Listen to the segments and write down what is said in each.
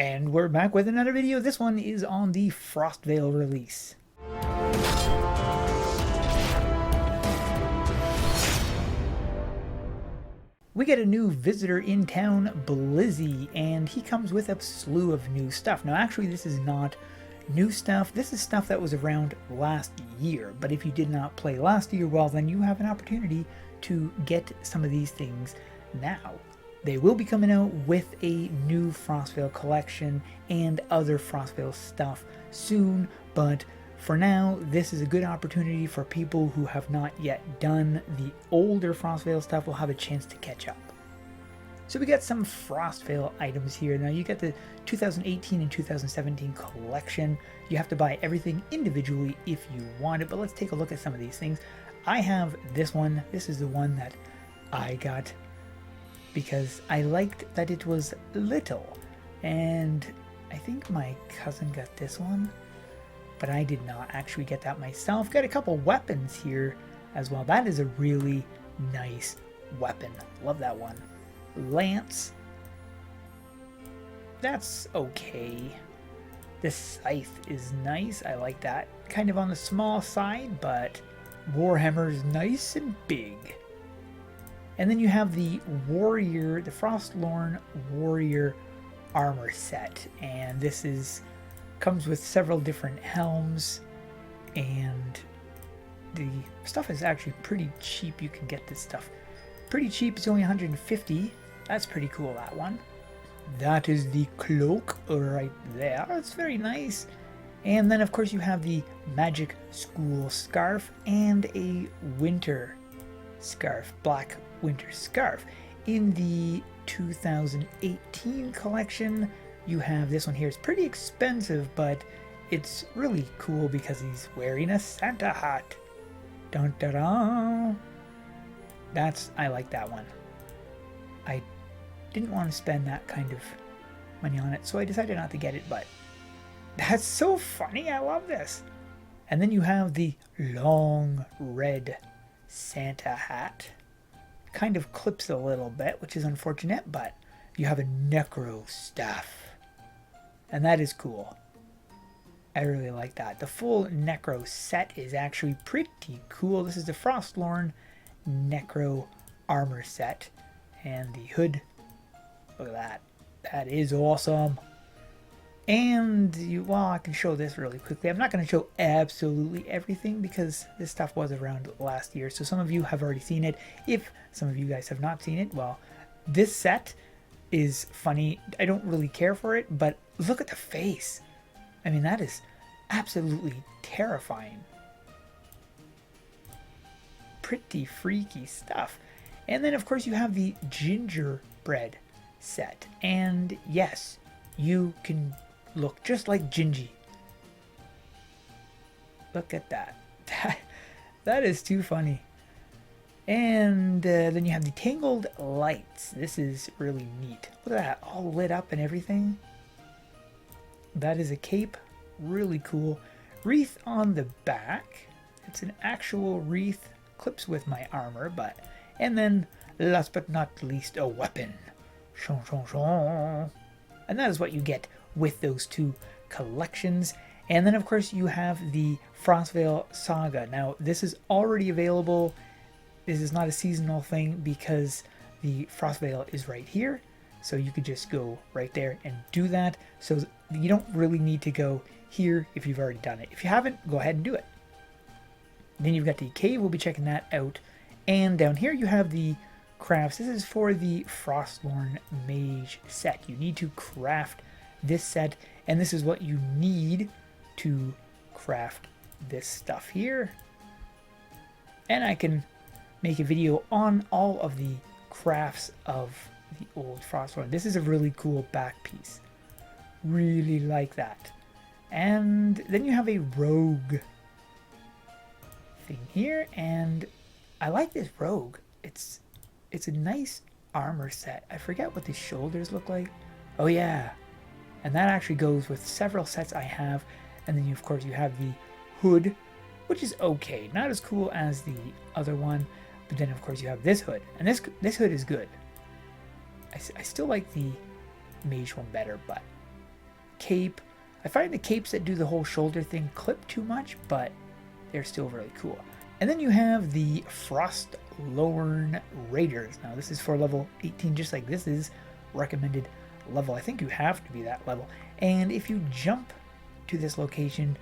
And we're back with another video. This one is on the Frostvale release. We get a new visitor in town, Blizzy, and he comes with a slew of new stuff. Now actually this is not new stuff, this is stuff that was around last year, but if you did not play last year, well then you have an opportunity to get some of these things now. They will be coming out with a new Frostvale collection and other Frostvale stuff soon, but for now, this is a good opportunity for people who have not yet done the older Frostvale stuff will have a chance to catch up. So we got some Frostvale items here. Now you get the 2018 and 2017 collection. You have to buy everything individually if you want it, but let's take a look at some of these things. I have this one. This is the one that I got because I liked that it was little, and I think my cousin got this one, but I did not actually get that myself. Got a couple weapons here as well. That is a really nice weapon. Love that one. Lance. That's okay. This scythe is nice. I like that. Kind of on the small side, but Warhammer is nice and big. And then you have the Warrior, the Frostlorn Warrior armor set, and this comes with several different helms, and the stuff is actually pretty cheap. You can get this stuff pretty cheap. It's only 150. That's pretty cool, that one. That is the cloak right there. It's very nice. And then of course you have the Magic School scarf and a winter scarf, black winter scarf. In the 2018 collection, you have this one here. It's pretty expensive, but it's really cool because he's wearing a Santa hat. Dun dun dun. I like that one. I didn't want to spend that kind of money on it, so I decided not to get it, but that's so funny. I love this. And then you have the long red Santa hat. Kind of clips a little bit, which is unfortunate, but you have a Necro staff, and that is cool. I really like that. The full Necro set is actually pretty cool. This is the Frostlorn Necro armor set, and the hood, look at that. That is awesome. And well, I can show this really quickly. I'm not going to show absolutely everything because this stuff was around last year, so some of you have already seen it. If some of you guys have not seen it, well, this set is funny. I don't really care for it, but look at the face. I mean, that is absolutely terrifying. Pretty freaky stuff. And then of course you have the gingerbread set, and yes, you can look just like Gingy. Look at that. That is too funny. And then you have the Tangled Lights. This is really neat. Look at that, all lit up and everything. That is a cape. Really cool. Wreath on the back. It's an actual wreath. Clips with my armor, but... And then, last but not least, a weapon. Shon, shon, shon. And that is what you get with those two collections. And then of course you have the Frostvale Saga. Now this is already available. This is not a seasonal thing because the Frostvale is right here, so you could just go right there and do that. So you don't really need to go here if you've already done it. If you haven't, go ahead and do it. Then you've got the cave, we'll be checking that out. And down here you have the crafts. This is for the Frostlorn Mage set. You need to craft this set, and this is what you need to craft this stuff here. And I can make a video on all of the crafts of the old Frostlorn. This is a really cool back piece. Really like that. And then you have a rogue thing here, and I like this rogue. It's a nice armor set. I forget what the shoulders look like. Oh yeah. And that actually goes with several sets I have. And then of course you have the hood, which is okay. Not as cool as the other one. But then of course you have this hood. And this hood is good. I still like the mage one better, but cape. I find the capes that do the whole shoulder thing clip too much, but they're still really cool. And then you have the Frostlorn Raiders. Now this is for level 18, just like this is recommended level. I think you have to be that level. And if you jump to this location,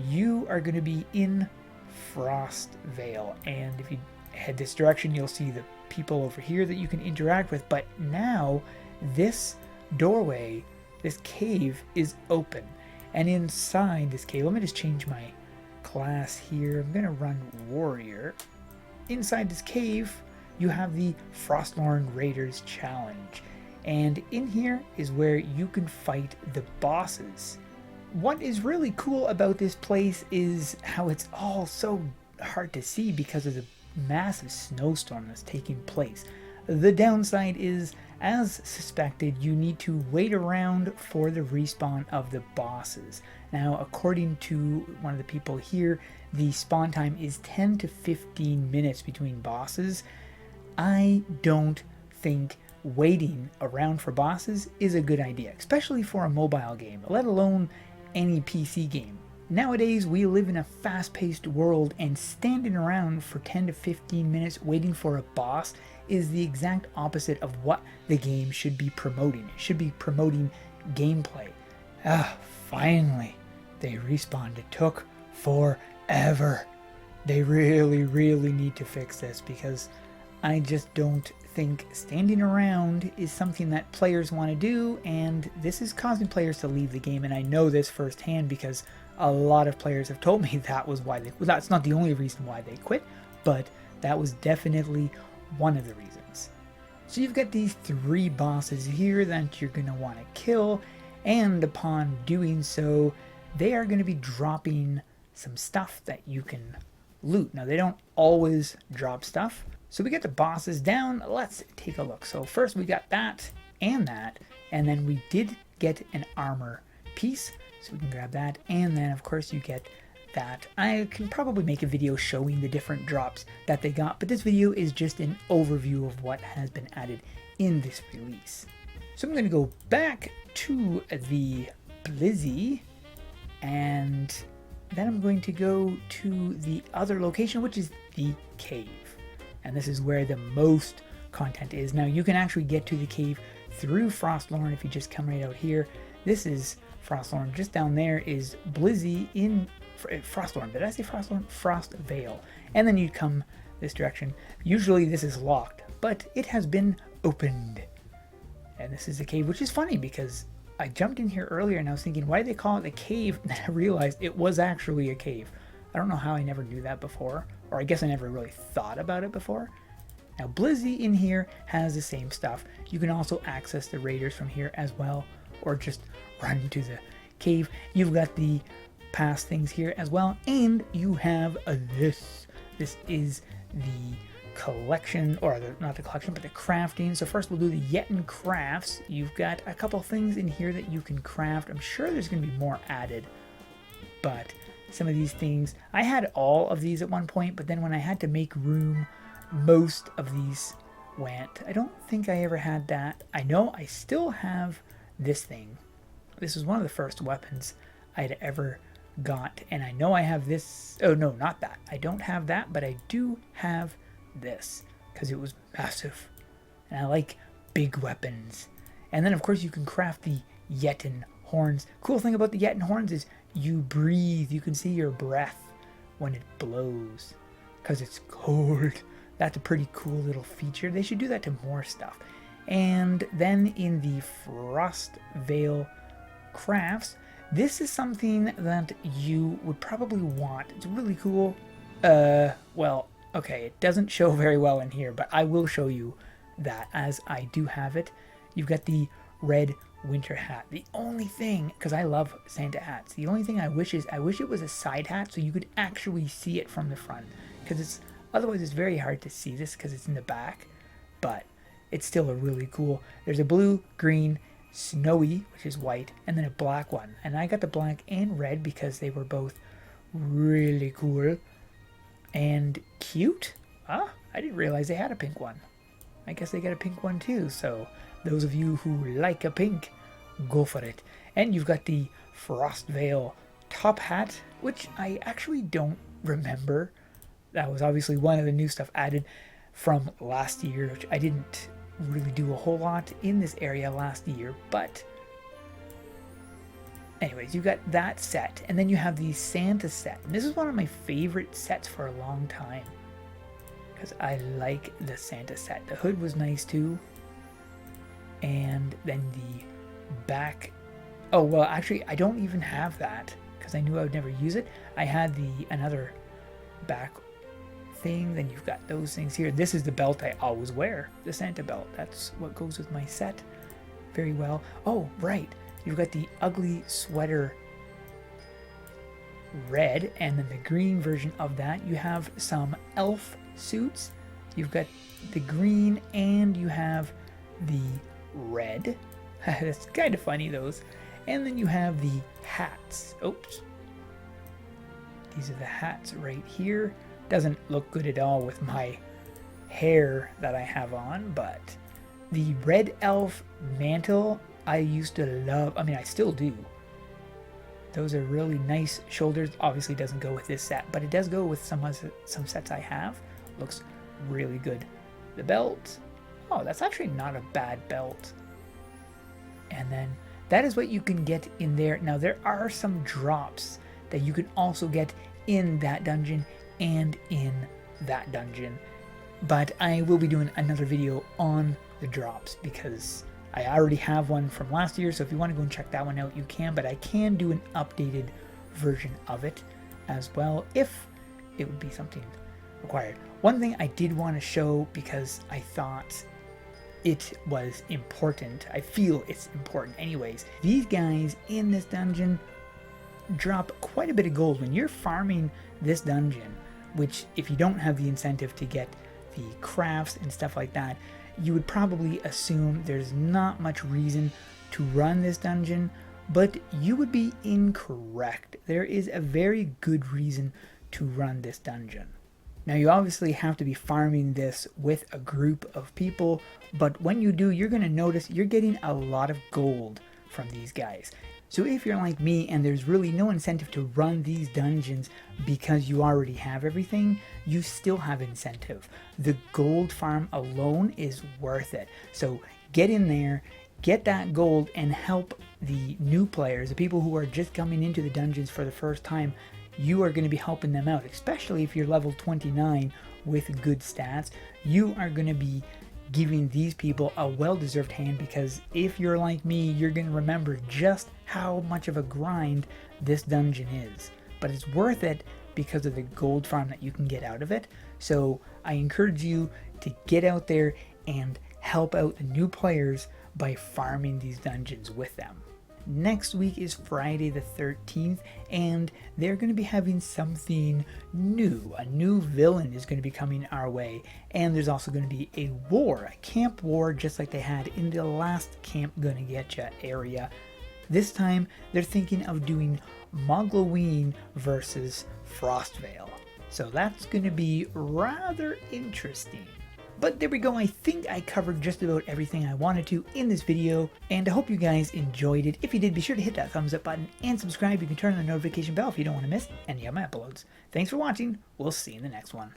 you are going to be in Frostvale. And if you head this direction, you'll see the people over here that you can interact with. But now this doorway, this cave is open. And inside this cave, let me just change my class here. I'm going to run Warrior. Inside this cave, you have the Frostlorn Raiders Challenge. And in here is where you can fight the bosses. What is really cool about this place is how it's all so hard to see because of the massive snowstorm that's taking place. The downside is, as suspected, you need to wait around for the respawn of the bosses. Now, according to one of the people here, the spawn time is 10 to 15 minutes between bosses. I don't think waiting around for bosses is a good idea, especially for a mobile game, let alone any PC game. Nowadays, we live in a fast-paced world, and standing around for 10 to 15 minutes waiting for a boss is the exact opposite of what the game should be promoting. It should be promoting gameplay. Finally, they respawned. It took forever. They really need to fix this, because I just don't think standing around is something that players want to do, and this is causing players to leave the game. And I know this firsthand because a lot of players have told me that was why they, well, that's not the only reason why they quit, but that was definitely one of the reasons. So you've got these 3 bosses here that you're going to want to kill, and upon doing so, they are going to be dropping some stuff that you can loot. Now, they don't always drop stuff. So we get the bosses down. Let's take a look. So first we got that, and then we did get an armor piece. So we can grab that, and then of course you get that. I can probably make a video showing the different drops that they got, but this video is just an overview of what has been added in this release. So I'm going to go back to the Blizzy, and then I'm going to go to the other location, which is the cave. And this is where the most content is. Now you can actually get to the cave through Frostlorn if you just come right out here. This is Frostlorn. Just down there is Blizzy in Frostlorn. Did I say Frostlorn? Frostvale. And then you come this direction. Usually this is locked, but it has been opened. And this is the cave, which is funny because I jumped in here earlier and I was thinking, why do they call it the cave? And then I realized it was actually a cave. I don't know how I never knew that before, or I guess I never really thought about it before. Now Blizzy in here has the same stuff. You can also access the raiders from here as well, or just run to the cave. You've got the past things here as well, and you have this. This is the collection, or not the collection, but the crafting. So first we'll do the Yetin crafts. You've got a couple things in here that you can craft. I'm sure there's going to be more added, but some of these things, I had all of these at one point, but then when I had to make room, most of these went. I don't think I ever had that. I know I still have this thing. This is one of the first weapons I'd ever got, and I know I have this. Oh no, not that. I don't have that, but I do have this because it was massive, and I like big weapons. And then of course you can craft the Yetin horns. Cool thing about the Yetin horns is you breathe. You can see your breath when it blows because it's cold. That's a pretty cool little feature. They should do that to more stuff. And then in the Frostvale crafts, this is something that you would probably want. It's really cool. Well, okay, it doesn't show very well in here, but I will show you that as I do have it. You've got the red winter hat. The only thing, because I love Santa hats, the only thing I wish it was a side hat so you could actually see it from the front, because it's otherwise it's very hard to see this because it's in the back, but it's still a really cool. There's a blue, green, snowy, which is white, and then a black one, and I got the black and red because they were both really cool and cute. I didn't realize they had a pink one. I guess they got a pink one too, so those of you who like a pink, go for it. And you've got the Frostvale top hat, which I actually don't remember. That was obviously one of the new stuff added from last year, which I didn't really do a whole lot in this area last year, but anyways, you got that set, and then you have the Santa set. And this is one of my favorite sets for a long time because I like the Santa set. The hood was nice too, and then the back. Oh well, actually, I don't even have that because I knew I would never use it. I had the another back thing. Then you've got those things here. This is the belt I always wear, the Santa belt. That's what goes with my set very well. Oh right. You've got the ugly sweater red, and then the green version of that. You have some elf suits. You've got the green, and you have the red. That's kind of funny, those. And then you have the hats. Oops. These are the hats right here. Doesn't look good at all with my hair that I have on, but the red elf mantle I used to love. I mean, I still do. Those are really nice shoulders. Obviously doesn't go with this set, but it does go with some sets I have. Looks really good. The belt. Oh, that's actually not a bad belt. And then that is what you can get in there. Now there are some drops that you can also get in that dungeon and in that dungeon. But I will be doing another video on the drops because I already have one from last year, so if you want to go and check that one out, you can, but I can do an updated version of it as well, if it would be something required. One thing I did want to show, because I thought it was important, I feel it's important anyways, these guys in this dungeon drop quite a bit of gold. When you're farming this dungeon, which if you don't have the incentive to get the crafts and stuff like that, you would probably assume there's not much reason to run this dungeon, but you would be incorrect. There is a very good reason to run this dungeon. Now you obviously have to be farming this with a group of people, but when you do, you're going to notice you're getting a lot of gold from these guys. So if you're like me and there's really no incentive to run these dungeons because you already have everything, you still have incentive. The gold farm alone is worth it. So get in there, get that gold, and help the new players, the people who are just coming into the dungeons for the first time. You are going to be helping them out, especially if you're level 29 with good stats. You are going to be giving these people a well-deserved hand, because if you're like me, you're going to remember just how much of a grind this dungeon is. But it's worth it because of the gold farm that you can get out of it. So I encourage you to get out there and help out the new players by farming these dungeons with them. Next week is Friday the 13th, and they're going to be having something new. A new villain is going to be coming our way, and there's also going to be a war, a camp war, just like they had in the last Camp Gonna Getcha area. This time, they're thinking of doing Mogloween versus Frostvale. So that's going to be rather interesting. But there we go, I think I covered just about everything I wanted to in this video, and I hope you guys enjoyed it. If you did, be sure to hit that thumbs up button and subscribe. You can turn on the notification bell if you don't want to miss any of my uploads. Thanks for watching, we'll see you in the next one.